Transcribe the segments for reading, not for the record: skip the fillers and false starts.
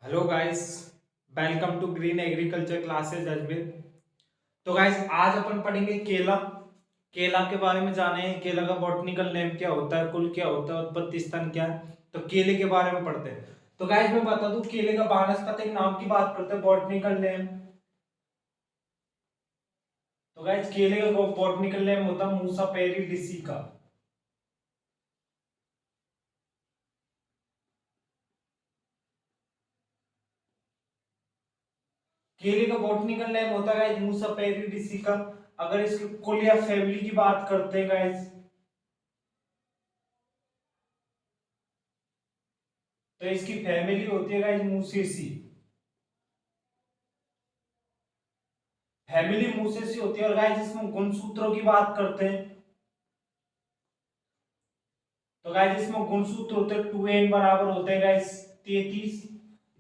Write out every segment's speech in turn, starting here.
Hello guys, welcome to green agriculture classes Ajmer. तो guys आज अपन पढ़ेंगे केला। केला के बारे में जाने हैं, केला का बॉटनिकल नेम क्या होता है, कुल क्या होता है, उत्पत्ति स्थान क्या है। तो केले के बारे में पढ़ते हैं। तो गाइस मैं बता दूं, केले का वानस्पतिक नाम की बात करते हैं, बॉटनिकल नेम। तो गाइस केले का बॉटनिकल नेम होता है मूसा पेरिडिसिका। केले का बॉटनिकल नेम होता है गाइस मूसा पेरिडिसिका। अगर इसके कुल या फैमिली की बात करते हैं गाइस, तो इसकी फैमिली होती है गाइस मूसेसी। फैमिली मूसेसी होती है। और गाइस इसमें गुणसूत्रों की बात करते हैं, तो गाइस इसमें गुणसूत्र होते हैं 2n बराबर होते हैं गाइस 33,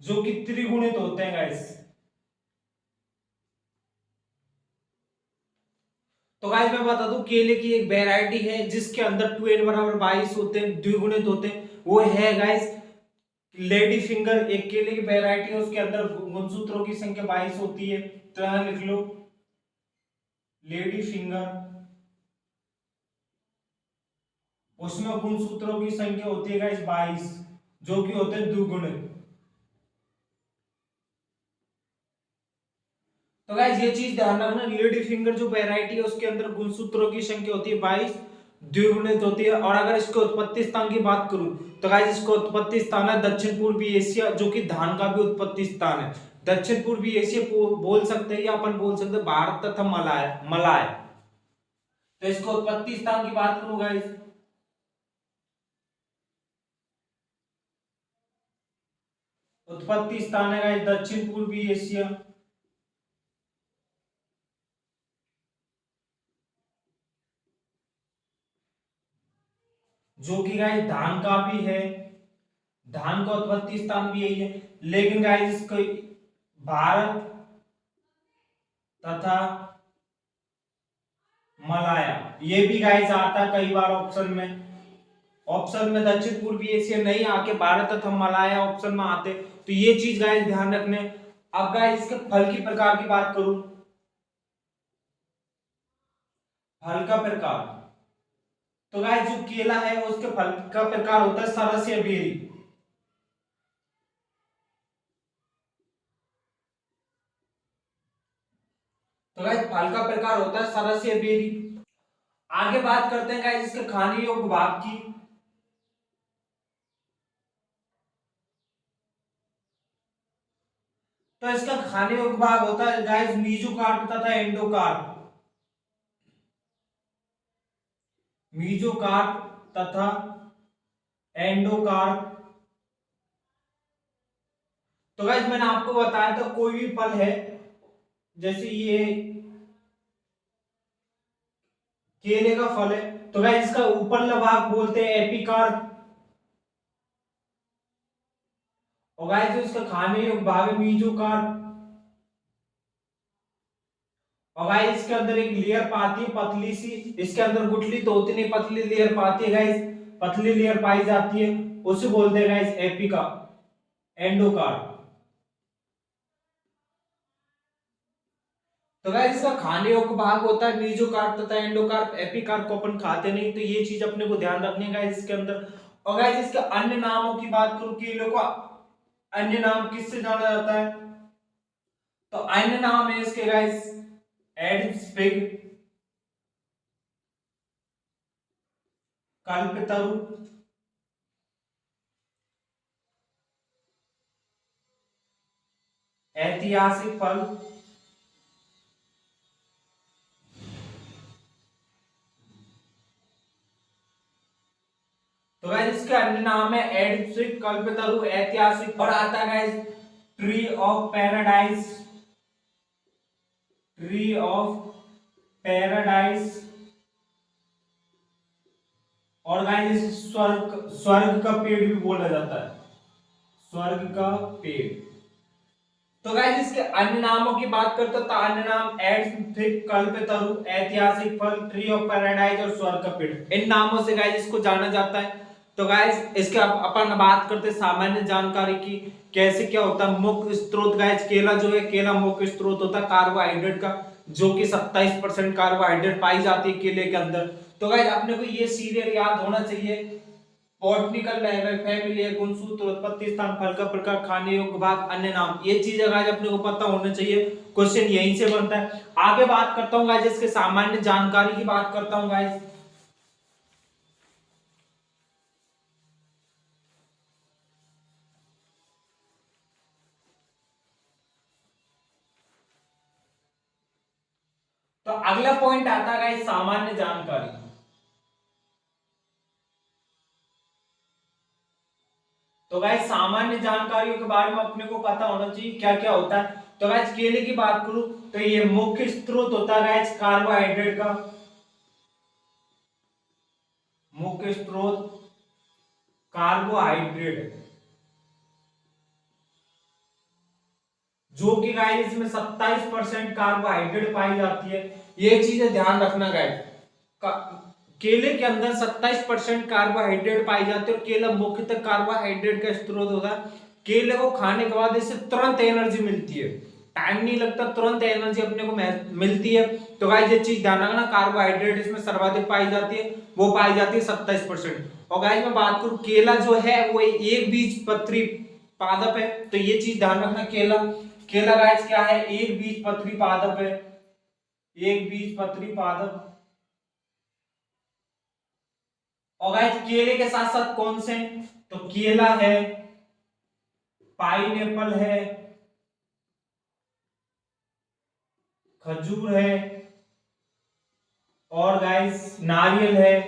जो कि त्रिगुणित होते हैं गाइस। तो गाइस मैं बता दूं, केले की एक वैरायटी है जिसके अंदर 2n बराबर 22 होते हैं, द्विगुणित होते हैं, वो है गाइस लेडी फिंगर। एक केले की वैरायटी है, उसके अंदर गुणसूत्रों की संख्या 22 होती है। तो यहां लिख लो लेडी फिंगर। उसमें गुणसूत्रों की संख्या होती है गाइस 22, जो कि होते हैं द्विगुणित। तो गाइस ये चीज ध्यान रखना, लेडी फिंगर जो वैरायटी है उसके अंदर गुणसूत्रों की संख्या होती है 22, द्विगुणित होती है। और अगर इसके उत्पत्ति स्थान की बात करूं, तो गाइस इसका उत्पत्ति स्थान है दक्षिण पूर्वी एशिया, जो कि धान का भी उत्पत्ति स्थान है। दक्षिण पूर्वी एशिया बोल सकते हैं, या अपन बोल सकते हैं भारत तथा मलाय मलाय। तो इसको उत्पत्ति स्थान की बात करूं गाइस, उत्पत्ति स्थान है गाइस दक्षिण पूर्वी एशिया, जो कि गाइस धान का भी है। धान का उत्पत्ति स्थान भी यही है। लेकिन गाइस इसको भारत तथा मलाया ये भी गाइस आता है कई बार ऑप्शन में। ऑप्शन में दक्षिण पूर्वी एशिया नहीं आके भारत तथा मलाया ऑप्शन में आते। तो ये चीज गाइस ध्यान रखने। अब गाइस इसके फल की प्रकार की बात करूं, फल का प्रकार, तो गाइस जो केला है उसके फल का प्रकार होता है सरस या बेरी। तो गाइस फल का प्रकार होता है सरस या बेरी। आगे बात करते हैं गाइस इसके खाने योग्य भाग की। तो इसका खाने योग्य भाग होता है गाइस मीजोकार्प तथा एंडोकार्प। मीजोकार्प तथा एंडोकार्प। तो गाइस मैंने आपको बताया था, कोई भी फल है, जैसे ये केले का फल है, तो गाइस इसका ऊपरला भाग बोलते हैं एपिकार्प। और गाइस जो इसका खाने योग्य भाग है मीजोकार्प। और गाइस इसके अंदर एक लेयर पाती है पतली सी, इसके अंदर गुठली तो होती नहीं, पतली लेयर पाती है गाइस, पतली लेयर पाई जाती है, उसे बोलते हैं गाइस एपिका एंडोकार्प। तो गाइस इसका खाने योग्य भाग होता है मीजोकार्प तथा एंडोकार्प। एपिकार्प को अपन खाते नहीं, तो ये चीज अपने को ध्यान रखनी है गाइस इसके अंदर। और गाइस इसके अन्य नामों की बात करूं, केले को अन्य नाम किससे जाना जाता है, तो अन्य नाम है इसके गाइस एडिस फिग, कल्पतरु, ऐतिहासिक फल, तो गाइस इसके अन्य नाम है एडिप्सिक, कल्पतरु, ऐतिहासिक। और आता है guys tree of paradise, tree of paradise. और गाइस स्वर्ग स्वर्ग का पेड़ भी बोला जाता है, स्वर्ग का पेड़। तो गाइस इसके अन्य नामों की बात करते हैं, तो अन्य नाम एडिप्सिक, कल्पतरु, ऐतिहासिक फल, ट्री ऑफ पैराडाइज और स्वर्ग का पेड़, इन नामों से गाइस इसको जाना जाता है। तो गाइस इसके अपन बात करते सामान्य जानकारी की, कैसे क्या होता है। मुख्य स्रोत गाइस केला जो है, केला मुख्य स्रोत होता है कार्बोहाइड्रेट का, जो कि 27% कार्बोहाइड्रेट पाई जाती है केले के अंदर। तो गाइस अपने को ये सीरियल याद होना चाहिए। बॉटनिकल लेवल, फैमिली, गुणसूत्र, उत्पत्ति स्थान, फल का प्रकार, खाने योग्य भाग, अन्य नाम, ये चीजें गाइस अपने को पता होना चाहिए। क्वेश्चन यहीं से बनता है। आगे बात करता हूँ गाइस इसके सामान्य जानकारी की बात करता हूँ गाइस। तो अगला पॉइंट आता है गाइस सामान्य जानकारी। तो गाइस सामान्य जानकारियों के बारे में अपने को पता होना चाहिए क्या क्या होता है। तो गाइस केले की बात करूं तो ये मुख्य स्रोत होता है गाइस कार्बोहाइड्रेट का, मुख्य स्रोत कार्बोहाइड्रेट, जो कि गाइस इसमें 27% कार्बोहाइड्रेट पाई जाती है। ये चीजें ध्यान रखना गाइस। केले के अंदर 27% कार्बोहाइड्रेट पाई जाती है और केला मुख्यतः कार्बोहाइड्रेट का स्रोत होता है। केले को खाने के बाद इससे तुरंत एनर्जी मिलती है, टाइम नहीं लगता, तुरंत एनर्जी अपने को मिलती है। तो गाइस ये चीज ध्यान रखना, कार्बोहाइड्रेट इसमें सर्वाधिक पाई जाती है, वो पाई जाती है 27%। और गाइस मैं बात करूं केला जो है वो एक बीजपत्री पादप है, तो ये चीज ध्यान रखना। केला केला गाइस क्या है, एक बीजपत्री पादप है, एक बीजपत्री पादप। और गाइस केले के साथ साथ कौन से, तो केला है, पाइनएप्पल है, खजूर है और गाइस नारियल है।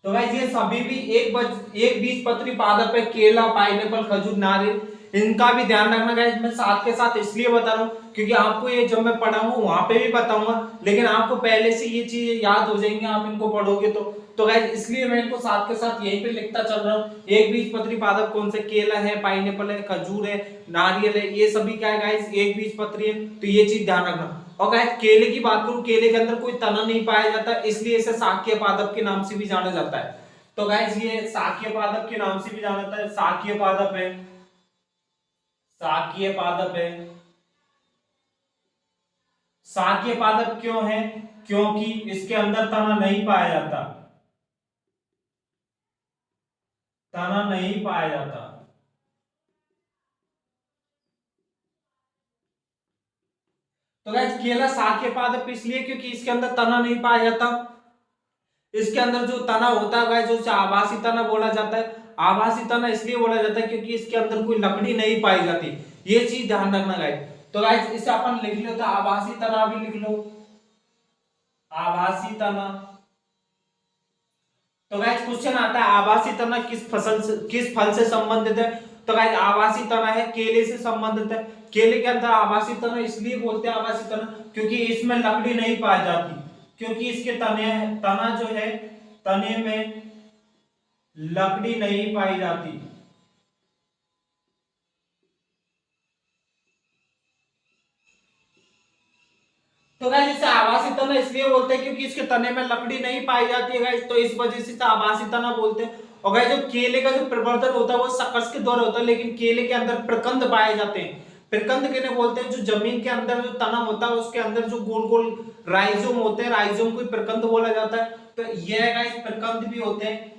तो गाइस ये सभी भी एक बीजपत्री पादप है, केला, पाइनएप्पल, खजूर, नारियल। इनका भी ध्यान रखना गाइस। मैं साथ के साथ इसलिए बता रहा हूं क्योंकि आपको ये जब मैं पढ़ाऊंगा वहां पे भी बताऊंगा, लेकिन आपको पहले से ये चीजें याद हो जाएंगी आप इनको पढ़ोगे तो गाइस इसलिए मैं इनको साथ के साथ यहीं पे लिखता चल रहा हूँ। एक बीजपत्री पादप कौन से, केला है, पाइनएप्पल है, खजूर है, नारियल है, ये सभी क्या है गाइस एक बीजपत्री है। तो ये चीज ध्यान रखना। और गाइस केले की बात करूं, केले के अंदर कोई तना नहीं पाया जाता, इसलिए इसे शाकीय पादप के नाम से भी जाना जाता है। तो गाइस ये शाकीय पादप के नाम से भी जाना जाता है, शाकीय पादप है, शाकीय पादप है। शाकीय पादप क्यों है, क्योंकि इसके अंदर तना नहीं पाया जाता, तना नहीं पाया जाता। तो गाइस केला शाकीय पादप इसलिए क्योंकि इसके अंदर तना नहीं पाया जाता। इसके अंदर जो तना होता है गाइस उसे आभासी तना बोला जाता है। आभासी तना इसलिए बोला जाता है क्योंकि इसके अंदर कोई लकड़ी नहीं पाई जाती। ये चीज ध्यान रखना गाइस। तो गाइस इसे अपन लिख लो, तो आभासी तना भी लिख लो, आभासी तना। तो गाइस क्वेश्चन आता है आभासी तना किस फल से संबंधित है। तो गाइस आभासी तना है केले से संबंधित है। केले के अंदर आभासी तना इसलिए बोलते हैं आभासी तना क्योंकि इसमें लकड़ी नहीं पाई जाती, क्योंकि इसके तना जो है, तने में लकड़ी नहीं पाई जाती। तो गाइस इसे आभासी तना इसलिए बोलते हैं क्योंकि इसके तने में लकड़ी नहीं पाई जाती है गाइस, तो इस वजह से इसे आभासी तना बोलते हैं। और गाइस जो केले का जो प्रवर्धन होता है वो सकस के द्वारा होता है, लेकिन केले के अंदर प्रकंद पाए जाते हैं। प्रकंद किन्हें बोलते हैं, जो जमीन के अंदर जो तना होता है उसके अंदर जो गोल गोल राइजोम होते हैं, राइजोम को प्रकंद बोला जाता है। तो यह गाइस प्रकंद भी होते हैं।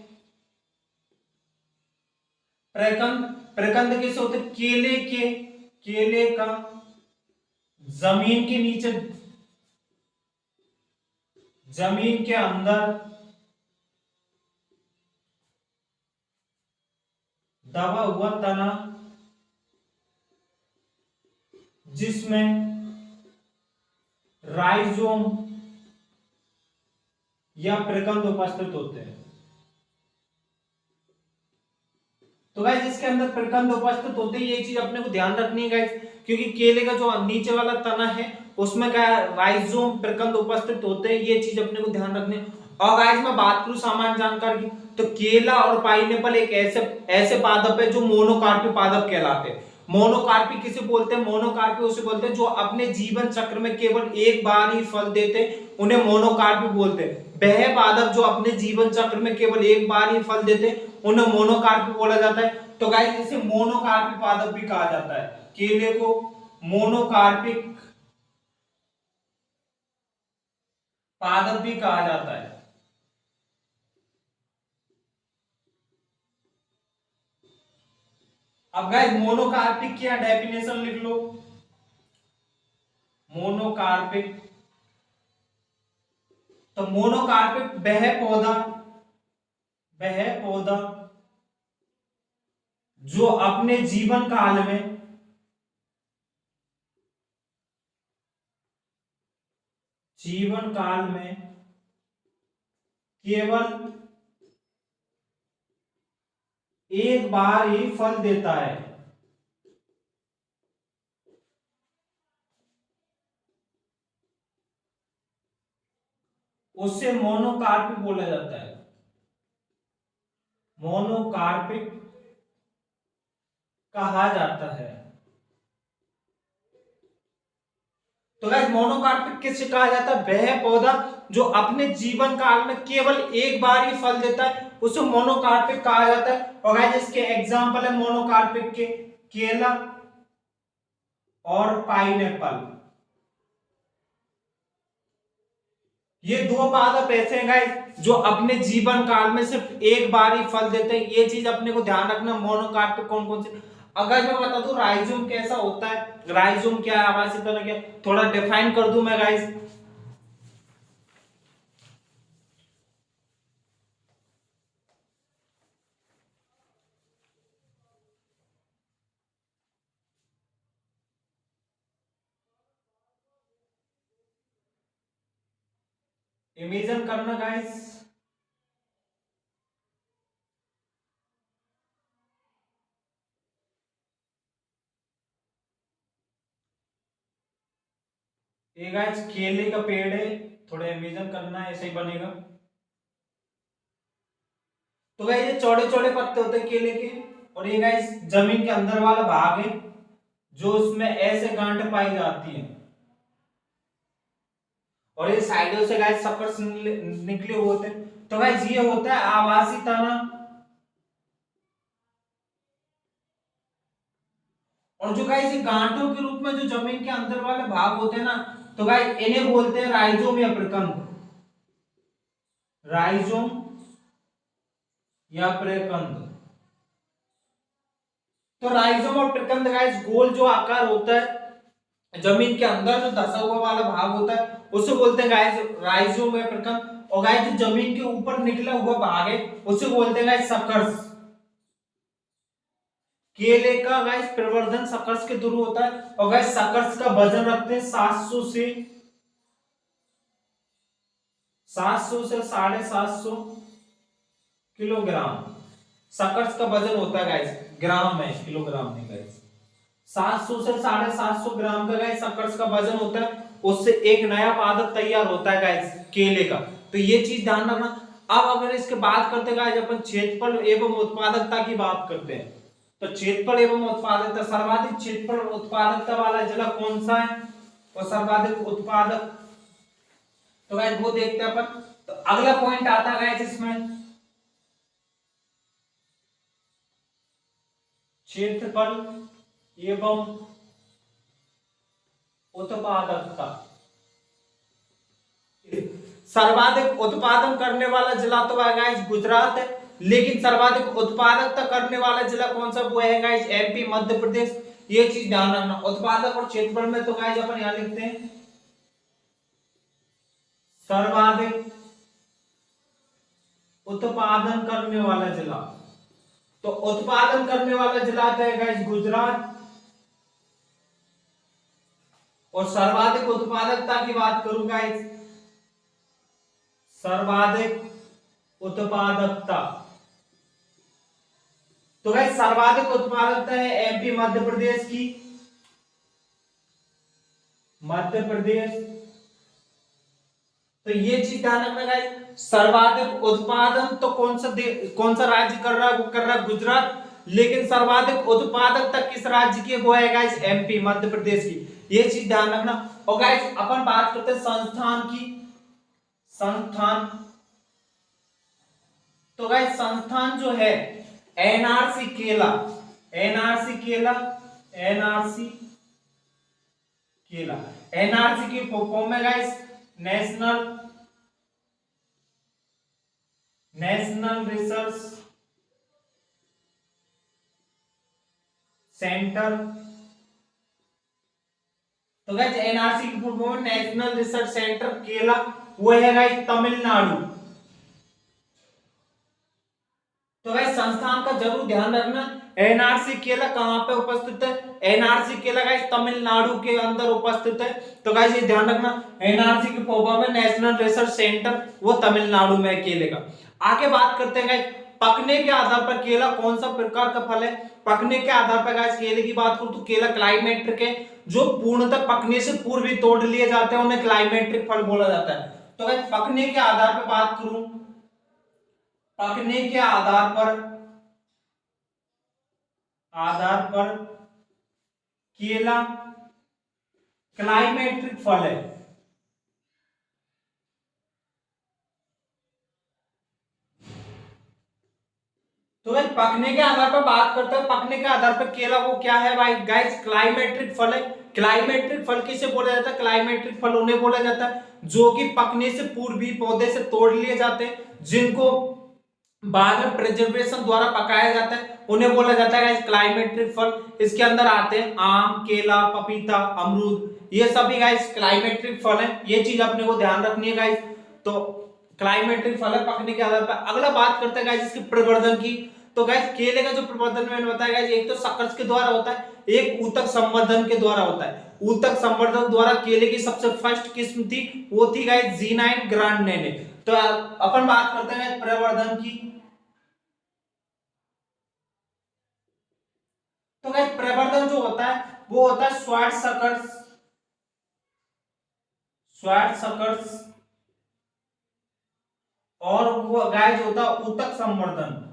प्रकंद प्रकंद किसे होते हैं, केले का जमीन के नीचे, जमीन के अंदर दबा हुआ तना जिसमें राइजोम या प्रकंद उपस्थित होते हैं। तो गाइस इसके अंदर प्रकंद उपस्थित होते हैं, ये चीज अपने को ध्यान रखनी है गाइस, क्योंकि केले का जो नीचे वाला तना है उसमें क्या राइजोम प्रकंद उपस्थित होते हैं, ये चीज अपने को ध्यान रखनी है। और गाइस मैं बात करूं सामान्य जानकारी की, तो केला और पाइनएप्पल एक ऐसे पादप है जो मोनोकार्पी पादप कहलाते हैं। मोनोकार्पी किसे बोलते हैं? मोनोकार्पी उसे बोलते हैं जो अपने जीवन चक्र में केवल एक बार ही फल देते, उन्हें मोनोकार्पी बोलते हैं। वह पादप जो अपने जीवन चक्र में केवल एक बार ही फल देते, उन्हें मोनोकार्पी बोला जाता है। तो गाइस इसे मोनोकार्पिक पादप भी कहा जाता है, केले को मोनोकार्पिक पादप भी कहा जाता है। अब गाइस मोनोकार्पिक की डेफिनेशन लिख लो। मोनोकार्पिक, तो मोनोकार्पिक वह पौधा जो अपने जीवन काल में केवल एक बार ही फल देता है, उससे मोनोकार्पिक बोला जाता है। मोनोकार्पिक कहा जाता है। तो गाइस मोनोकार्पिक किसे कहा जाता है? वह पौधा जो अपने जीवन काल में केवल एक बार ही फल देता है, उसे मोनोकार्पिक कहा जाता है। और गाइस इसके एग्जांपल है मोनोकार्पिक के केला और पाइनएप्पल। ये दो पादप ऐसे हैं गाइस जो अपने जीवन काल में सिर्फ एक बार ही फल देते हैं। ये चीज अपने को ध्यान रखना, मोनोकार्पिक कौन कौन से। अगर मैं बता दूं राइजोम कैसा होता है, राइजोम क्या है, आवासीय तंत्र क्या, थोड़ा डिफाइन कर दूं मैं गाइस। इमेजिन करना गाइस। ये गाइस केले का पेड़ है, थोड़ा इमेजिन करना है, ऐसे ही बनेगा। तो गाइस ये चौड़े चौड़े पत्ते होते हैं केले के, और ये गाइस जमीन के अंदर वाला भाग है जो उसमें ऐसे गांठ पाई जाती है, और ये साइडों से गाइस सकर्स निकले हुए होते हैं। तो गाइस ये होता है आवासीय तना। और जो गाइस ये गांठों के रूप में जो जमीन के अंदर वाले भाग होते हैं ना, तो गाइस इन्हें बोलते हैं राइजोम या प्रकंद। राइजोम या प्रकंद। तो राइजोम और प्रकंद गाइस गोल जो आकार होता है जमीन के अंदर जो धसा हुआ वाला भाग होता है उसे बोलते हैं गाइस राइजोम या प्रकंद। और गाइस जो जमीन के ऊपर निकला हुआ भाग है उसे बोलते हैं गाइस सकर्स। केले का गाइस प्रवर्धन सकर्स के थ्रू होता है, और गाइस सकर्स का वजन रखते हैं 700 से 750 किलोग्राम। सकर्स का वजन होता है गाइस ग्राम में, किलोग्राम में गाइस। 700 से 750 ग्राम का गाइस सकर्स का वजन होता है, उससे एक नया पादप तैयार होता है गाइस केले का। तो ये चीज ध्यान रखना। अब अगर इसके बात करते गाइस अपन क्षेत्रफल एवं उत्पादकता की बात करते हैं, तो क्षेत्रफल एवं उत्पादकता, सर्वाधिक क्षेत्रफल उत्पादकता वाला जिला कौन सा है और सर्वाधिक उत्पादक, तो गाइस वो देखते हैं अपन। तो अगला पॉइंट आता है गाइस इसमें क्षेत्रफल एवं उत्पादकता। सर्वाधिक उत्पादन करने वाला जिला तो है गाइस गुजरात है, लेकिन सर्वाधिक उत्पादकता करने वाला जिला कौन सा, वो है गाइस एमपी, मध्य प्रदेश। ये चीज ध्यान रखना। उत्पादक और क्षेत्रफल में तो गाइस अपन यहां लिखते हैं सर्वाधिक उत्पादन करने वाला जिला। तो उत्पादन करने वाला जिला है गाइस गुजरात। और सर्वाधिक उत्पादकता की बात करूं गाइस, सर्वाधिक उत्पादकता, तो गाइस सर्वाधिक उत्पादकता है एमपी, मध्य प्रदेश की। मध्य प्रदेश। तो ये चीज ध्यान रखना गाइस, सर्वाधिक उत्पादन तो कौन सा राज्य कर रहा है, वो कर रहा है गुजरात। लेकिन सर्वाधिक उत्पादकता किस राज्य की, वो है गाइस एमपी, मध्य प्रदेश की। ये चीज ध्यान रखना। और गाइस अपन बात करते हैं संस्थान की। संस्थान, तो गाइस संस्थान जो है एनआरसी केला, एनआरसी केला, एनआरसी केला, एनआरसी की फॉर्म में guys national, national research centre. तो गाइस एनआरसी की full form national research centre केला, वो है गाइस तमिलनाडु। तो गाइस संस्थान का जरूर ध्यान रखना, एनआरसी केला कहां पे उपस्थित है, एनआरसी केला गाइस तमिलनाडु के अंदर उपस्थित है। तो गाइस ये ध्यान रखना, एनआरसी की फुल फॉर्म है नेशनल रिसर्च सेंटर, वो तमिलनाडु में है केले का। आगे बात करते हैं गाइस पकने के आधार पर केला कौन सा प्रकार का फल है। पकने के आधार पर गाइस केले की बात करूं तो केला क्लाइमेट्रिक है, जो पूर्णतः पकने से पूर्व ही तोड़ लिए जाते हैं उन्हें क्लाइमेट्रिक फल बोला जाता है। तो गाइस पकने के आधार पर बात करूं, पकने के आधार पर, आधार पर केला क्लाइमेट्रिक फल है। तो गाइस पकने के आधार पर बात करते हैं, पकने के आधार पर केला वो क्या है भाई गाइस, क्लाइमेट्रिक फल है। क्लाइमेट्रिक फल किसे बोला जाता है, क्लाइमेट्रिक फल उन्हें बोला जाता है जो कि पकने से पूर्व ही पौधे से तोड़ लिए जाते हैं, जिनको बाद में प्रिजर्वेशन द्वारा पकाया जाता है, उन्हें बोला जाता है क्लाइमेट्रिक फल। इसके अंदर आते हैं आम, केला, पपीता, अमरूद, ये सभी गाइस क्लाइमेट्रिक फल हैं। ये चीज अपने को ध्यान रखनी है गाइस। तो क्लाइमेट्रिक फल है पकने के आधार पर। अगला बात करते हैं गाइस इसके प्रवर्धन की। तो गाइस केले का जो प्रवर्धन मैंने बताया गाइस, एक तो सकर्स के द्वारा होता है, एक ऊतक संवर्धन के द्वारा होता है। ऊतक संवर्धन द्वारा केले की सबसे फर्स्ट किस्म थी, वो थी गाइस G9 ग्रांड नेने। तो अपन बात करते हैं प्रवर्धन की। तो गाइस प्रवर्धन जो होता है वो होता है स्वाट सकर्स, स्वाट सकर्स, और वो गाइस होता है ऊतक संवर्धन।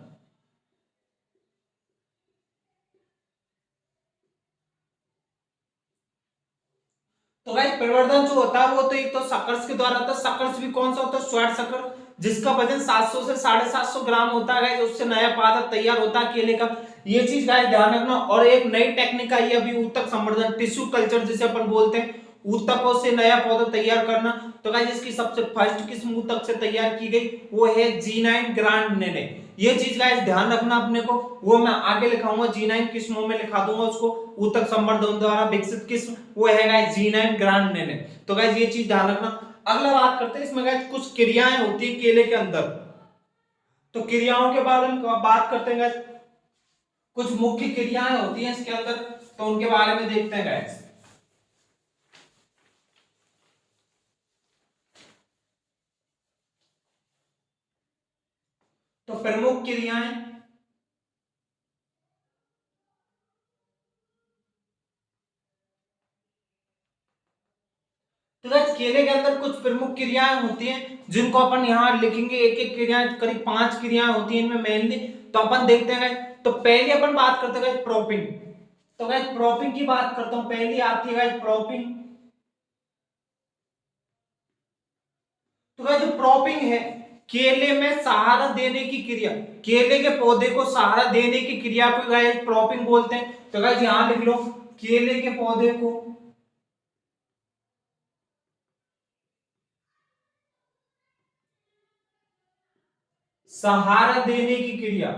तो गाइस प्रवर्धन जो होता है वो तो एक तो सकर्स के द्वारा होता है। सकर्स भी कौन सा होता है, स्वाट सकर, जिसका वजन 700 से 750 ग्राम होता है गाइस, उससे नया पादप तैयार होता है केले का। ये चीज गाइस ध्यान रखना। और एक नई टेक्निक आई है अभी ऊतक संवर्धन, टिश्यू कल्चर जिसे अपन बोलते हैं, ऊतकों से नया पौधा तैयार करना। तो गाइस इसकी सबसे फर्स्ट किस्म ऊतक से तैयार की गई वो है G9 ग्रांड नेने। ये चीज गाइस ध्यान रखना अपने को, वो मैं आगे लिखाऊंगा, G9 किस्मों में लिखा दूंगा उसको। ऊतक संवर्धन द्वारा विकसित किस्म वो है गाइस G9 ग्रांड नेने। तो गाइस ये चीज ध्यान रखना। अगला बात करते हैं इसमें गाइस कुछ क्रियाएं होती है केले के अंदर। तो क्रियाओं के बारे में बात करते हैं गाइस, कुछ मुख्य क्रियाएं होती हैं इसके अंदर, तो उनके बारे में देखते हैं गाइस। तो प्रमुख क्रियाएं, तो गाइस केले के अंदर कुछ प्रमुख क्रियाएं होती हैं जिनको अपन यहां लिखेंगे। एक एक क्रियाएं, करीब 5 क्रियाएं होती हैं इनमें मेनली। तो अपन देखते हैं गाइस। तो पहले अपन बात करते हैं गाइस प्रॉपिंग। तो गाइस प्रॉपिंग की बात करता हूं, पहली आती है गाइस प्रॉपिंग। तो गाइस जो प्रॉपिंग है, केले में सहारा देने की क्रिया, केले के पौधे को सहारा देने की क्रिया को गाइस प्रॉपिंग बोलते हैं। तो गाइस यहां लिख लो, केले के पौधे को सहारा देने की क्रिया,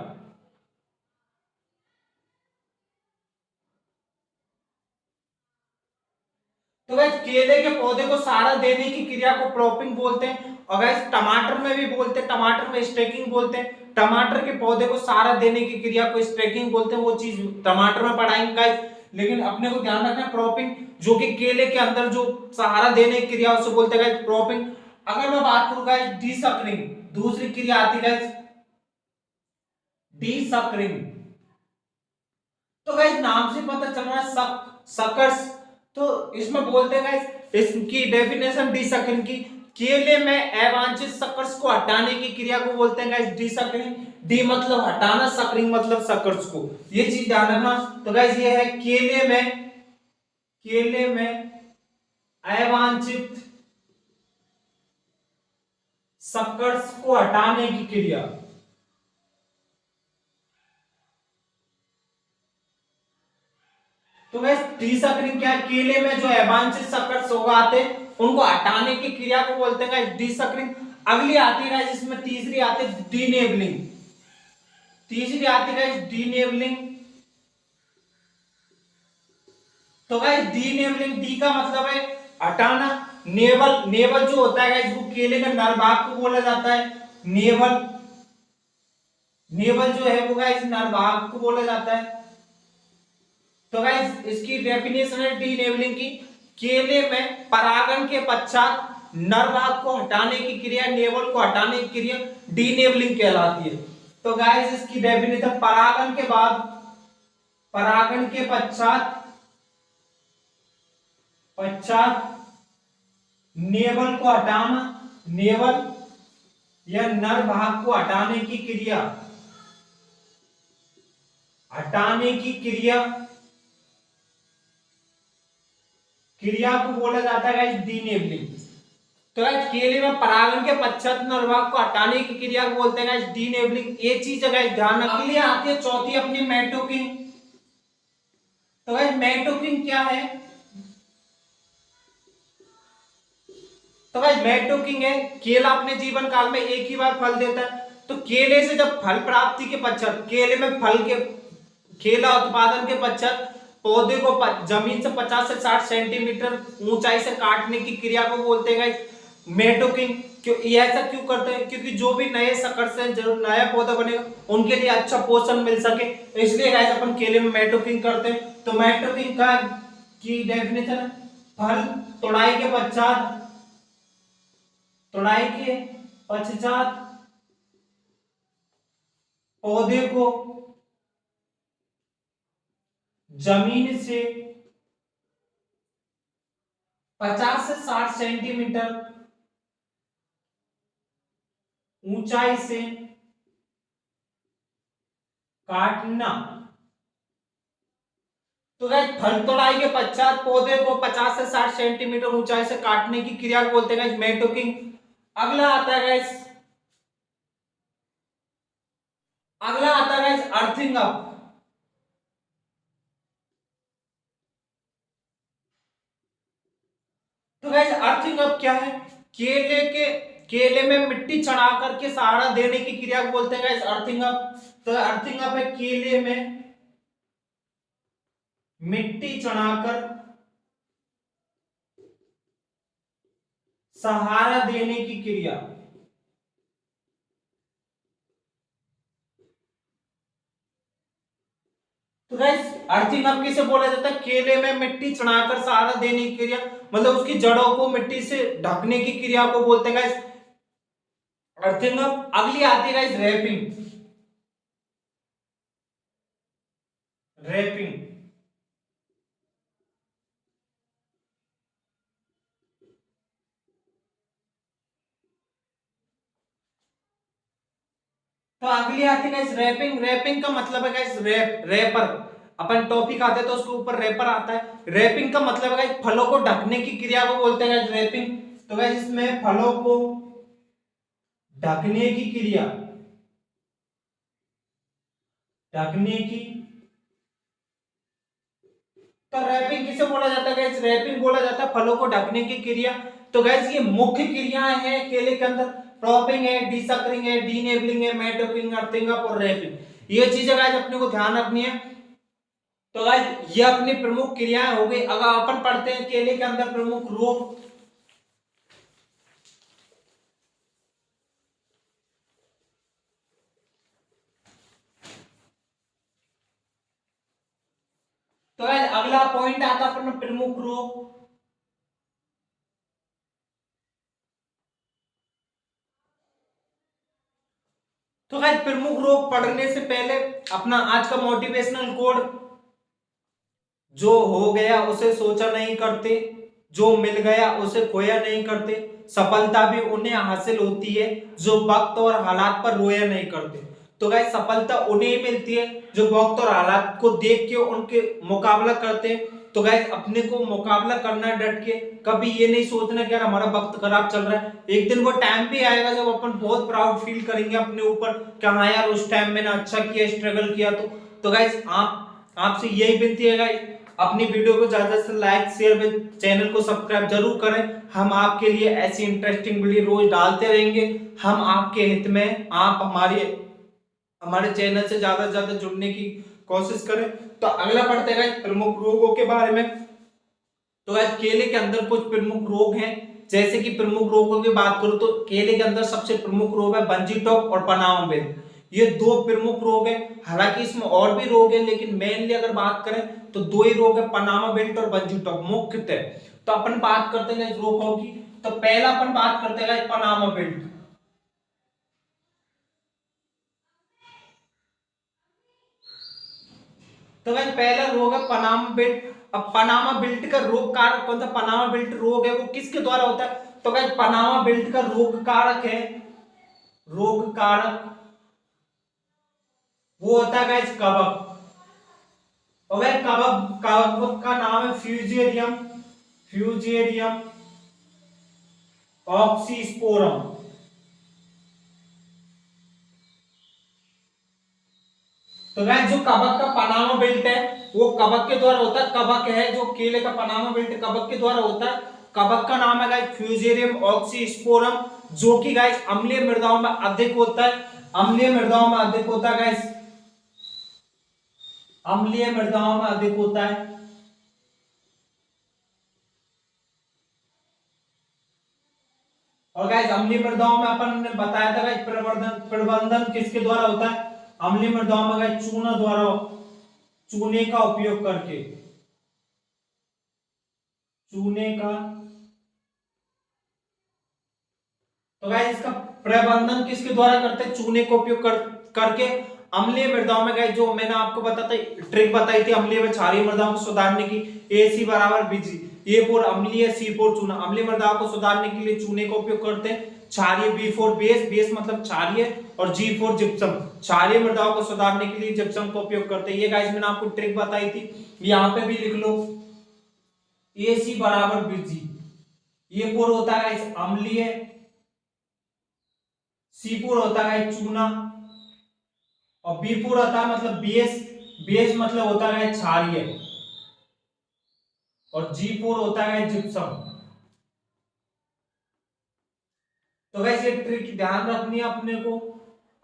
तो गाइस केले के पौधे को सहारा देने की क्रिया को प्रॉपिंग बोलते हैं। और गाइस टमाटर में भी बोलते हैं, टमाटर में स्टैकिंग बोलते हैं। टमाटर के पौधे को सहारा देने की क्रिया को स्टैकिंग बोलते हैं, वो चीज टमाटर में पढ़ाएंगे गाइस। लेकिन अपने को ध्यान रखना प्रॉपिंग, जो कि केले के अंदर जो सहारा देने की क्रिया उसे बोलते हैं गाइस प्रॉपिंग। अगर मैं बात करूं गाइस डीसकरिंग, दूसरी क्रिया आती है गाइस डीसकरिंग। तो गाइस नाम से पता चल रहा है सकर्स। तो इसमें बोलते हैं गाइस, इसकी डेफिनेशन डीसकरिंग की, केले में अवांछित शकर्स को हटाने की क्रिया को बोलते हैं गाइस डीसकरिंग। डी मतलब हटाना, सकरिंग मतलब शकर्स को, ये चीज ध्यान रखना। तो गाइस ये है केले में अवांछित शकर्स को हटाने की क्रिया। तो गाइस डीसकरिंग क्या है, केले में जो अवांछित शकर्स आते हैं उनको हटाने की क्रिया को बोलते हैं गाइस डीसकरिंग। अगली आती है गाइस, इसमें तीसरी आती है डीनेबलिंग। तीसरी आती है गाइस डीनेबलिंग। तो गाइस डीनेबलिंग, डी का मतलब है हटाना। नेवल जो होता है गाइस वो केले के नर भाग को बोला जाता है नेवल जो है वो गाइस नर भाग को बोला जाता है। तो गाइस इसकी डेफिनेशन है डीनेबलिंग की, केले में परागण के पश्चात नर भाग को हटाने की क्रिया, नेवल को हटाने की क्रिया डीनेबलिंग कहलाती है। तो गाइस इसकी डेफिनेशन, परागण के पश्चात नेवल को हटाना, नेवल या नर भाग को हटाने की क्रिया, क्रिया को बोला जाता है गाइस डीनेबलिंग। तो गाइस केले में परागण के पश्चात नर भाग को हटाने की क्रिया को बोलते हैं गाइस डीनेबलिंग। ये चीज है गाइस ध्यान रखने के लिए। आती है चौथी अपनी मेटोकिंग। तो गाइस मेटोकिंग क्या है, तो गाइस मेटोकिंग है, केला अपने जीवन काल में एक ही बार फल देता है। तो केले से जब फल प्राप्ति के पश्चात, केले में केला उत्पादन के पश्चात पौधे को जमीन से 50 से 60 सेंटीमीटर ऊंचाई से काटने की क्रिया को बोलते हैं गाइस मेटोकिंग। क्यों ये ऐसा क्यों करते हैं, क्योंकि जो भी नए शकर्स से जो नया पौधा बनेगा उनके लिए अच्छा पोषण मिल सके, इसलिए गाइस अपन केले में मेटोकिंग करते हैं। तो मेटोकिंग का की डेफिनेशन, फल तोड़ाई के पश्चात पौधे को जमीन से 50 से 60 सेंटीमीटर ऊंचाई से काटना। तो गाइस फल तोड़ाई के पश्चात पौधे को 50 से 60 सेंटीमीटर ऊंचाई से काटने की क्रिया को बोलते हैं गाइस मेटोकिंग। अगला आता है गाइस अर्थिंग अप। तो गाइस अर्थिंग अप क्या है, केले में मिट्टी चढ़ा करके सहारा देने की क्रिया को बोलते हैं गाइस अर्थिंग अप। तो अर्थिंग अप है केले में मिट्टी चढ़ाकर सहारा देने की क्रिया। तो गाइस अर्थिंग अप किसे बोला जाता है, केले में मिट्टी चढ़ाकर सहारा देने की क्रिया, मतलब उसकी जड़ों को मिट्टी से ढकने की क्रिया को बोलते हैं गाइस अर्थिंग अप। अगली आती है गाइस रैपिंग। तो अगली आती है गाइस रैपिंग का मतलब है गाइस रैपर। अपन टॉपिक आते तो उसके ऊपर रैपर आता है। रैपिंग का मतलब है गाइस फलों को ढकने की क्रिया को बोलते हैं गाइस रैपिंग। तो गाइस इसमें फलों को ढकने की क्रिया, तो रैपिंग किसे बोला जाता है गाइस, रैपिंग बोला जाता है फलों को ढकने की क्रिया। तो गाइस ये मुख्य क्रियाएं हैं केले के अंदर, क्रॉपिंग है, डीसकरिंग है, डीनेबलिंग है, मेटोकिंग, अर्थिंग अप और रैपिंग। ये चीजें गाइस अपने को ध्यान रखनी है। तो गाइस ये अपनी प्रमुख क्रियाएं हो गई। अगर अपन पढ़ते हैं केले के अंदर प्रमुख रोग। तो गाइस अगला पॉइंट आता है अपना प्रमुख रोग। तो गाइस प्रमुख रोग पढ़ने से पहले अपना आज का मोटिवेशनल कोड जो हो गया उसे सोचा नहीं करते, जो मिल गया उसे खोया नहीं करते। सफलता भी उन्हें हासिल होती है जो वक्त और हालात पर रोया नहीं करते। तो गाइस सफलता उन्हें ही मिलती है जो वक्त और हालात को देख के उनके मुकाबला करते हैं। तो गाइस अपने को मुकाबला करना है डट के, कभी ये नहीं सोचना कि यार हमारा वक्त खराब चल रहा है। एक दिन वो टाइम भी आएगा जब अपन बहुत प्राउड फील करेंगे अपने ऊपर कि हाँ यार उस टाइम मैंने अच्छा किया, स्ट्रगल किया। तो गाइस आप आपसे यही विनती है गाइस, अपनी वीडियो को ज्यादा से लाइक शेयर व चैनल को सब्सक्राइब जरूर करें। हम आपके लिए ऐसी इंटरेस्टिंग वीडियो रोज डालते रहेंगे। हम आपके हित में, आप हमारे चैनल से ज्यादा जुड़ने की कोशिश करें। तो अगला पढ़ते हैं प्रमुख रोगों के बारे में। तो गाइस केले के अंदर कुछ प्रमुख रोग हैं। जैसे कि प्रमुख रोगों की बात करूं तो केले के अंदर सबसे प्रमुख रोग है बंजी टॉप और पनामा बेल। ये दो प्रमुख रोग हैं। हालांकि इसमें और भी रोग हैं लेकिन मेनली अगर बात करें तो दो ही रोग है, पनामा बेल्ट और बंजी टॉप मुख्यतः। तो अपन बात करते हैं रोगों की। तो पहला अपन बात करते हैं पनामा बेल्ट। तो गाइस पहला रोग है पनामा बेल्ट। अब पनामा बेल्ट का रोग कारक कौन सा, पनामा बेल्ट रोग है वो किसके द्वारा होता है। तो गाइस पनामा बेल्ट का रोग कारक है, रोग कारक वो होता है गाइस कवक। और वह कवक कवक का नाम है फ्यूजेरियम, फ्यूजेरियम ऑक्सीस्पोरम। तो गाइस जो कवक का पनामा बेल्ट है वो कवक के द्वारा होता है। कवक है जो केले का पनामा बेल्ट कवक के द्वारा होता है। कवक का नाम है गाइस फ्यूजेरियम ऑक्सीस्पोरम, जो कि गाइस अम्लीय मृदाओं में अधिक होता है। अम्लीय मृदाओं में अधिक होता है गाइस, अम्लीय मृदाओं में अधिक होता है। और गाइस अम्लीय मृदाओं में अपन ने बताया था गाइस प्रवर्धन प्रबंधन किसके द्वारा होता है। अम्लीय मृदाओं में गाइस चूना द्वारा, चूने का उपयोग करके, चूने का। तो गाइस इसका प्रबंधन किसके द्वारा करते हैं, चूने का उपयोग करके। अम्लीय मृदाओं में गाइस जो मैंने आपको बताता ट्रिक बताई थी अम्लीय व क्षारीय मृदाओं को सुधारने की, AC बराबर BG, A4 अम्लीय, C4 चूना। अम्लीय मृदाओं को सुधारने के लिए चूने का उपयोग करते हैं। क्षारीय B4 बेस, बेस मतलब क्षारीय, और G4 जिप्सम, क्षारीय मृदाओं को सुधारने के लिए जिप्सम का उपयोग करते हैं। ये गाइस मैंने आपको ट्रिक बताई थी, यहाँ पे भी लिख लो AC बराबर BG। A4 होता है अम्लीय, C4 होता है चूना, और B4 होता है मतलब बेस, बेस मतलब होता है क्षारीय, और G4 होता है जिप्सम। तो वैसे ट्रिक ध्यान रखनी है अपने को,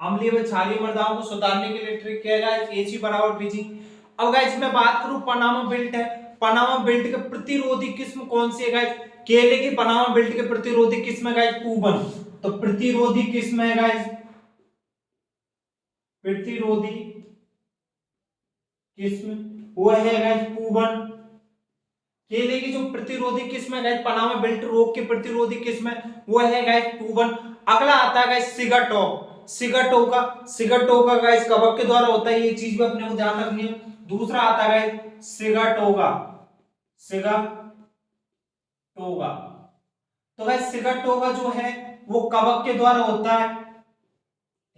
अम्लीय व क्षारीय मृदाओं को सुधारने के लिए ट्रिक किया गया है AC बराबर BG। अब गाइस मैं बात करूं पनामा बेल्ट है, पनामा बेल्ट के प्रतिरोधी किस्म कौन सी है गाइस। केले की पनामा बेल्ट के प्रतिरोधी किस्म है गाइस पूबन। तो प्रतिरोधी किस्म है गाइस, प्रतिरोधी किस्म वो है गाइस पूबन। केले की जो प्रतिरोधी किस्म है गाइस पनामा बेल्ट रोग के प्रतिरोधी किस्म है वो है गाइस पूबन। अगला आता है गाइस सिगाटोक, सिगाटोका, सिगाटोका गाइस कवक के द्वारा होता है, ये चीज भी अपने को ध्यान रखनी है। दूसरा आता है गाइस सिगाटोगा, सिगाटोगा। तो गाइस सिगाटोगा जो है वो कवक के द्वारा होता है,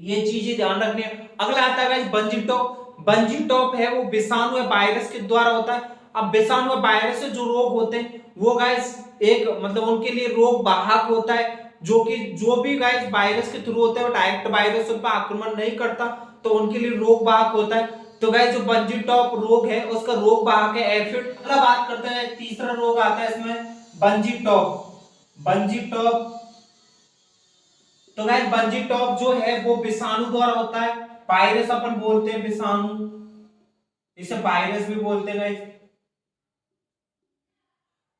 ये चीजें ध्यान रखनी है। अगला आता है guys bungee top, bungee top है वो विषाणु या वायरस के द्वारा होता है। अब विषाणु या वायरस से जो रोग होते हैं वो गाइस एक मतलब उनके लिए रोग वाहक होता है, जो कि जो भी गाइस वायरस के थ्रू होता है वो डायरेक्ट वायरस उन पर आक्रमण नहीं करता, तो उनके लिए रोग वाहक होता है। तो गाइस जो बंजी टॉप रोग है उसका रोग वाहक है एफिड। अगला बात करते हैं तीसरा रोग आता है इसमें बंजी टॉप, बंजी टॉप। तो गाइस बंजी टॉप जो है वो विषाणु द्वारा होता है, वायरस अपन बोलते हैं विषाणु, इसे वायरस भी बोलते हैं गाइस।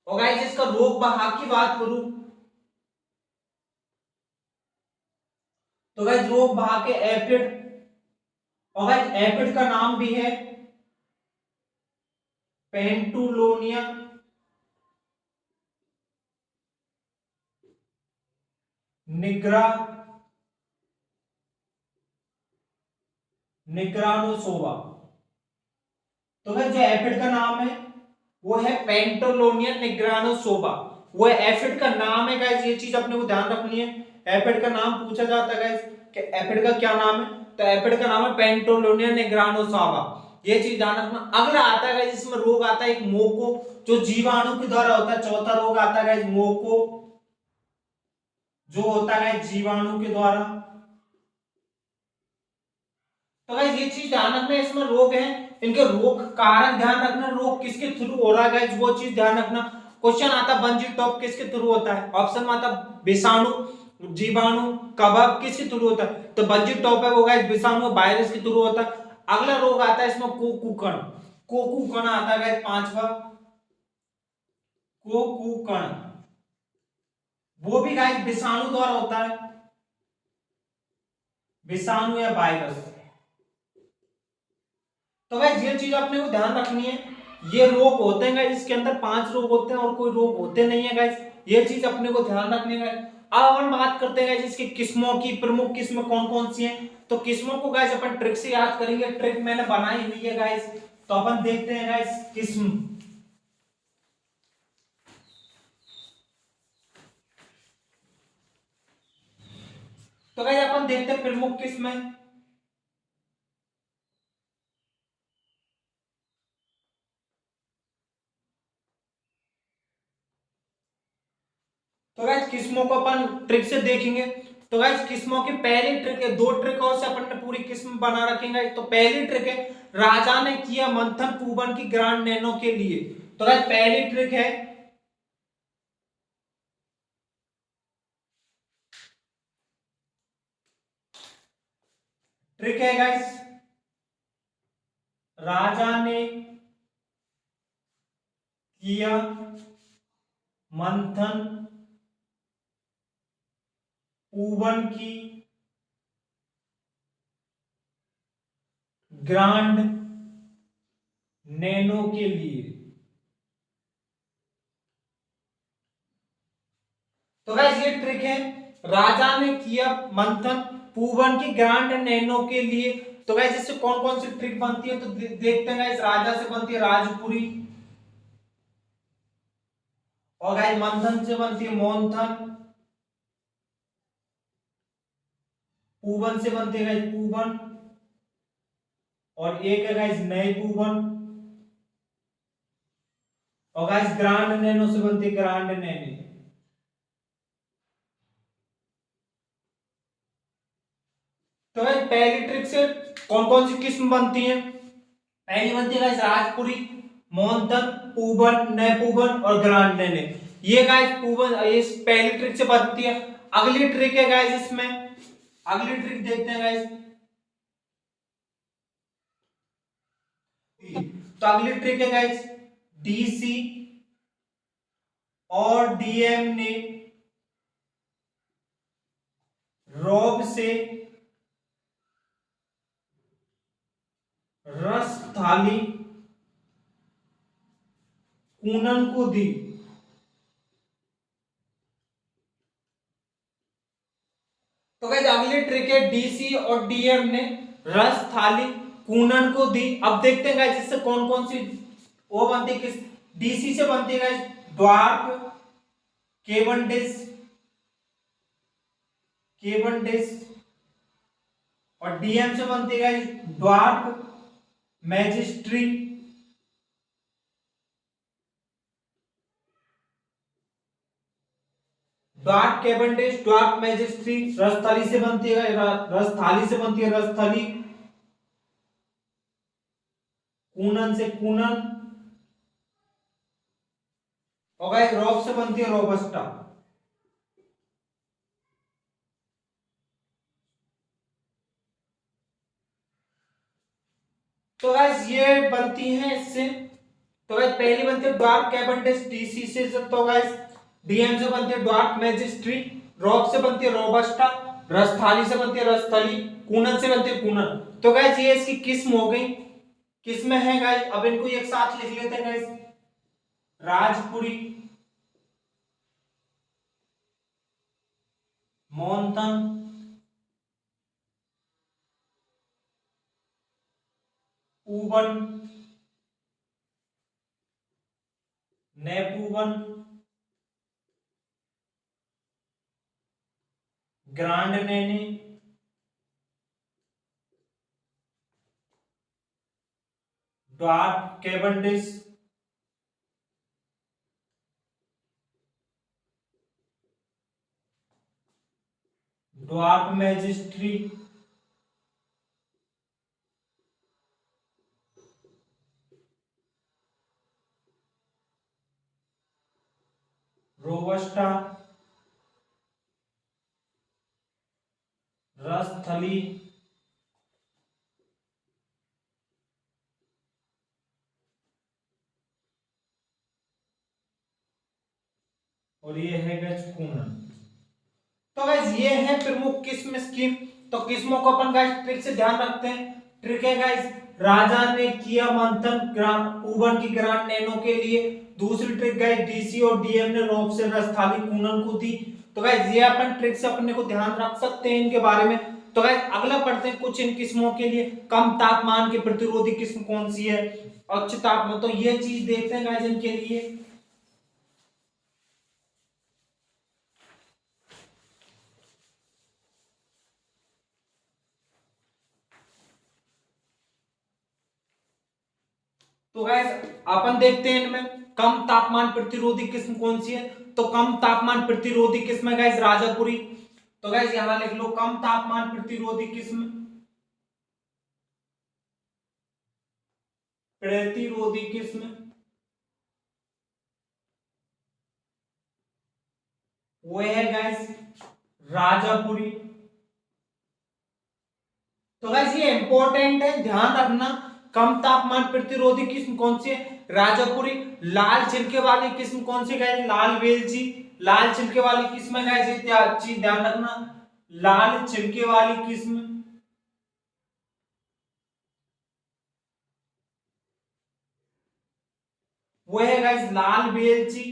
और गाइस इसका रोग वाहक की बात करूं तो गाइस रोग वाहक है एफिड। और गाइस एफिड का नाम भी है पेंटुलोनिया निग्रा, निग्रानोसोवा। तो गाइस जो एफिड का नाम है वो है पेंटोलोनिया निग्रानोसोवा। वो एफिड का नाम है गाइस, ये चीज अपने को ध्यान रखनी है। एफिड का नाम पूछा जाता है गाइस कि एफिड का क्या नाम है, तो एफिड का नाम है पेंटोलोनिया निग्रानोसोवा। ये चीज ध्यान रखना। अगला आता है गाइस, इसमें रोग आता है एक मोको, जो जीवाणु के द्वारा होता है। चौथा रोग आता है गाइस मोको, जो होता है जीवाणु के द्वारा। तो गाइस ये चीज ध्यान रखना, इसमें रोग है, इनके रोग कारण ध्यान रखना, रोग किसके थ्रू हो रहा है गाइस, वो चीज ध्यान रखना। क्वेश्चन आता बंजी टॉप किसके थ्रू होता है, ऑप्शन में आता विषाणु, जीवाणु, कवक, किसके थ्रू होता है, तो बंजी टॉप है वो गाइस विषाणु वायरस के थ्रू होता है। अगला रोग आता है इसमें कोकुकण, कोकुकण आता है गाइस पांचवा, कोकुकण, वो भी गाइस विषाणु द्वारा होता है, विषाणु या वायरस। तो गाइस ये चीज आपने को ध्यान रखनी है, ये रोग होते हैं गाइस, इसके अंदर 5 रोग होते हैं और कोई रोग होते नहीं है गाइस, ये चीज अपने को ध्यान रखनी है। अब हम बात करते हैं गाइस इसकी किस्मों की, प्रमुख किस्में कौन कौन सी हैं। तो किस्मों को गाइस अपन ट्रिक से याद करेंगे, ट्रिक मैंने बनाई हुई है गाइस। तो अपन देखते हैं गाइस किस्म। तो गाइस अपन देखते हैं प्रमुख किस्में। तो गाइस किस्मों को अपन ट्रिक से देखेंगे। तो गाइस किस्मों की पहली ट्रिक है, दो ट्रिक और से अपन ने पूरी किस्म बना रखेंगे। तो पहली ट्रिक है, राजा ने किया मंथन पूबन की ग्रांड नैनो के लिए। तो गाइस पहली ट्रिक है, ट्रिक है गाइस, राजा ने किया मंथन पूबन की ग्रांड नैनो के लिए। तो गाइस ये ट्रिक है, राजा ने किया मंथन पूबन की ग्रांड नैनो के लिए। तो गाइस इससे कौन कौन सी ट्रिक बनती है, तो देखते हैं गाइस। राजा से बनती है राजपुरी, और गाइस मंथन से बनती है मोहनथन, पूबन से बनती है गाइस पूबन, और एक है गाइस नए पूबन, और गाइस ग्रांड नैनो से बनती है ग्रांड नैनो। तो गाइस पहली ट्रिक से कौन कौन सी किस्म बनती है, पहली बनती है गाइस राजपुरी, मोहनथन, पूबन, नए पूबन और ग्रांड नैनो। ये गाइस पूबन इस पहली ट्रिक से बनती है। अगली ट्रिक है गाइस इसमें, अगली ट्रिक देखते हैं गाइस। तो अगली ट्रिक है गाइस, डीसी और डीएम ने रॉब से रस थाली कूनन को दी। तो गाइस अगली ट्रिक है, डीसी और डीएम ने रस थाली कूनन को दी। अब देखते हैं गाइस इससे कौन कौन सी वो बनती है, किस डीसी से बनती है गाइस ड्वार्फ, केवनडिश, केवनडिश, और डीएम से बनती है गाइस ड्वार्फ, मैजिस्ट्री, ड्वार्फ केवनडिश, ड्वार्फ मैजिस्ट्री। रसथाली से बनती है, रसथाली से बनती है रसथाली, कूनन से कूनन, और गाइस रॉब से बनती है रोबस्टा। तो गाइस ये बनती है इससे। तो गाइस पहली बनती है ड्वार्फ कैवेंडिश डीसी से, तो गाइस डीएम से बनती है ड्वार्फ मैजिस्ट्री, रॉब से बनती है रोबस्टा, रसथाली से बनती है रसथाली, कूनन से बनती है कूनन। तो गाइस ये इसकी किस्म हो गई, किस्में हैं गाइस। अब इनको एक साथ लिख लेते हैं guys, Rajapuri, Monthan, Poovan, Neypoovan, grand naine, dwarf Cavendish, dwarf मैजिस्ट्री, रोबस्टा, रसथली, और ये है गाइस कूनन। तो गाइस ये है प्रमुख किस्म स्कीम। तो किस्मों को अपन गाइस ट्रिक से ध्यान रखते हैं। ट्रिक है गाइस, राजा ने किया मंथन ऊबन की ग्रांड नैनो के लिए। दूसरी ट्रिक गाइस, डीसी और डीएम ने रोब से रसथाली कूनन को दी। तो गाइस ये अपन ट्रिक से अपने को ध्यान रख सकते हैं इनके बारे में। तो गाइस अगला पढ़ते हैं कुछ इन किस्मों के लिए। कम तापमान की प्रतिरोधी किस्म कौन सी है? उच्च तापमान, तो ये चीज देखते हैं गाइस इनके लिए। तो गाइस अपन देखते हैं इनमें कम तापमान प्रतिरोधी किस्म कौन सी है। तो कम तापमान प्रतिरोधी किस्म है गाइस राजापुरी। तो गाइस यहां लिख लो कम तापमान प्रतिरोधी किस्म, प्रतिरोधी किस्म वो है गाइस राजापुरी। तो गाइस ये इंपॉर्टेंट है, ध्यान रखना। कम तापमान प्रतिरोधी किस्म कौन सी है? राजापुरी। लाल छिलके वाली किस्म कौन सी गाइस? लाल वेलची। लाल छिलके वाली किस्म है गाइस, चीज ध्यान रखना। लाल छिलके वाली किस्म वो है गाइस लाल वेलची।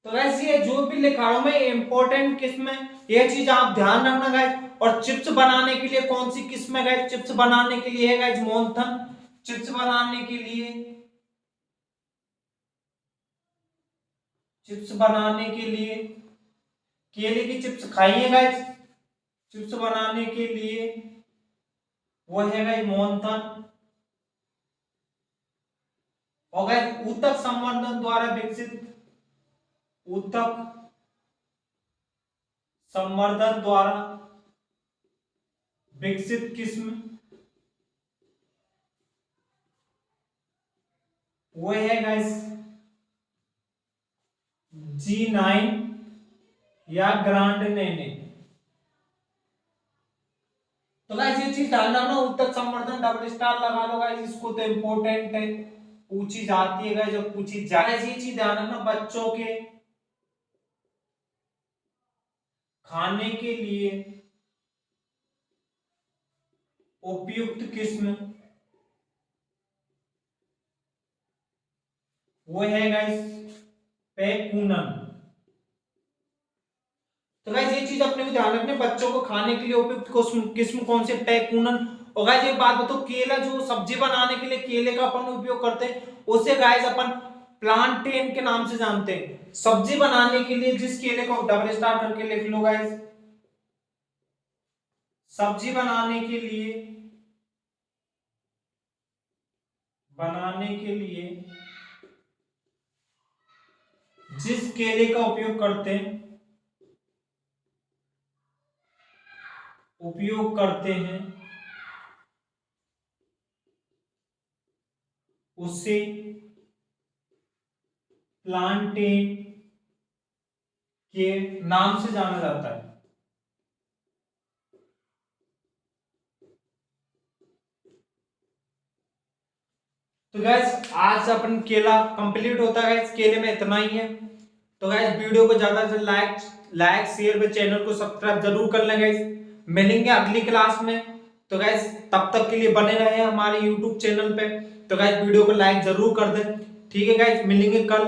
तो गाइस ये जो भी लिखा हूं मैं इंपॉर्टेंट किस्म है, ये चीज आप ध्यान रखना गाइस। और चिप्स बनाने के लिए कौन सी किस्म है गाइस? चिप्स बनाने के लिए है गाइस मोन्थन। चिप्स बनाने के लिए, चिप्स बनाने के लिए केले की चिप्स खाइए गाइस। चिप्स बनाने के लिए वो है गाइस मोन्थन। और गाइस ऊतक संवर्धन द्वारा विकसित, ऊतक संवर्धन द्वारा विकसित किस्म वो है गाइस G9 या ग्रांड नेने। तो गाइस ये चीज ध्यान रखना, ऊतक संवर्धन डबल स्टार लगा लो गाइस, इसको तो इंपॉर्टेंट है, पूछी जाती है गाइस, जब पूछी जाए ये चीज ध्यान रखना। बच्चों के खाने के लिए उपयुक्त किस्म वो है गाइस पैकुनन। तो गाइस ये चीज अपने को ध्यान रखना, बच्चों को खाने के लिए उपयुक्त किस्म कौन से? पैकुनन। और गाइस एक बात बताओ, केला जो सब्जी बनाने के लिए केले का अपन उपयोग करते हैं उसे गाइस अपन प्लांटेन के नाम से जानते हैं। सब्जी बनाने के लिए जिस केले को डबल स्टार करके लिख लो गाइस, सब्जी बनाने के लिए, जिस केले का उपयोग करते हैं उसे प्लांटेन के नाम से जाना जाता है। तो गैस आज अपन केला कंप्लीट होता है गैस, केले में इतना ही है। तो गैस वीडियो को ज्यादा से लाइक शेयर व चैनल को सब्सक्राइब जरूर कर लें गैस। मिलेंगे अगली क्लास में। तो गैस तब तक के लिए बने रहे हमारे यूट्यूब चैनल पे। तो गैस वीडियो को लाइक जरूर कर दें। ठीक है गैस, मिलेंगे कल।